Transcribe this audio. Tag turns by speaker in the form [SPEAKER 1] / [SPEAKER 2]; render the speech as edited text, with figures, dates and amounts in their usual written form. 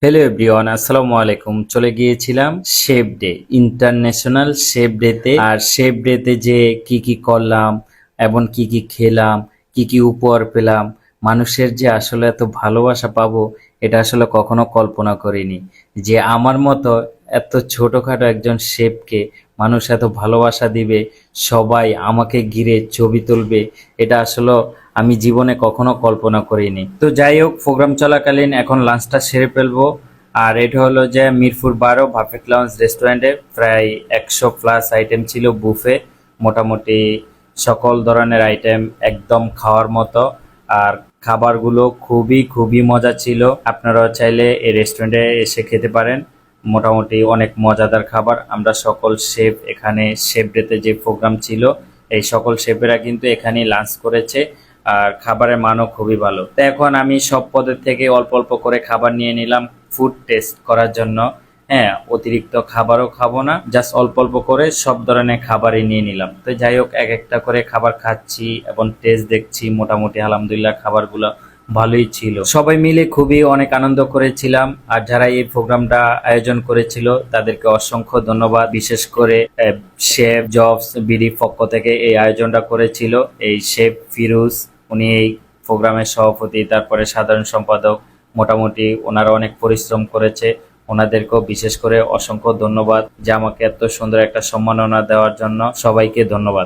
[SPEAKER 1] Hello everyone, আসসালামু আলাইকুম। চলে গিয়েছিলাম শেফ ডে, ইন্টারন্যাশনাল শেফ ডেতে। আর শেফ ডেতে যে কি কি করলাম এবং কি কি খেলাম, কি কি উপহার পেলাম, মানুষের যে আসলে এত ভালোবাসা পাবো এটা আসলে কখনো কল্পনা করিনি। যে আমার মতো এত ছোটখাটো একজন শেফকে মানুষ এত ভালোবাসা দিবে, সবাই আমাকে ঘিরে ছবি তুলবে, এটা আসলে আমি জীবনে কখনো কল্পনা করিনি। তো যাই হোক, প্রোগ্রাম চলাকালীন এখন লাঞ্চটা সেরে ফেলবো। আর এটা হলো যে মিরপুর 12 বাফেট লাউঞ্জ রেস্টুরেন্টে প্রায় 100+ আইটেম ছিল বুফে। মোটামুটি সকল ধরনের আইটেম একদম খাওয়ার মতো। আর খাবারগুলো খুবই খুবই মজা ছিল। আপনারাও চাইলে এই রেস্টুরেন্টে এসে খেতে পারেন। মোটামুটি অনেক মজাদার খাবার। আমরা সকল শেফ এখানে শেফ ডেতে যে প্রোগ্রাম ছিল, এই সকল শেফেরা কিন্তু এখানে লাঞ্চ করেছে। আর খাবারের মানও খুবই ভালো। তো এখন আমি সব পদের থেকে অল্প অল্প করে খাবার নিয়ে নিলাম ফুড টেস্ট করার জন্য। হ্যাঁ, অতিরিক্ত খাবারও খাবো না, জাস্ট অল্প অল্প করে সব ধরনের খাবারই নিয়ে নিলাম। তো যাই হোক, এক একটা করে খাবার খাচ্ছি এবং টেস্ট দেখছি। মোটামুটি আলহামদুলিল্লাহ খাবারগুলো ভালোই ছিল। সবাই মিলে খুবই অনেক আনন্দ করেছিলাম। আর যারা এই প্রোগ্রামটা আয়োজন করেছিল তাদেরকে অসংখ্য ধন্যবাদ। বিশেষ করে শেফ জবস বিডি পক্ষ থেকে এই আয়োজনটা করেছিল এই শেফ ফিরোজ, উনি এই প্রোগ্রামের সভাপতি, তারপরে সাধারণ সম্পাদক। মোটামুটি ওনারা অনেক পরিশ্রম করেছে। ওনাদেরকেও বিশেষ করে অসংখ্য ধন্যবাদ যে আমাকে এত সুন্দর একটা সম্মাননা দেওয়ার জন্য। সবাইকে ধন্যবাদ।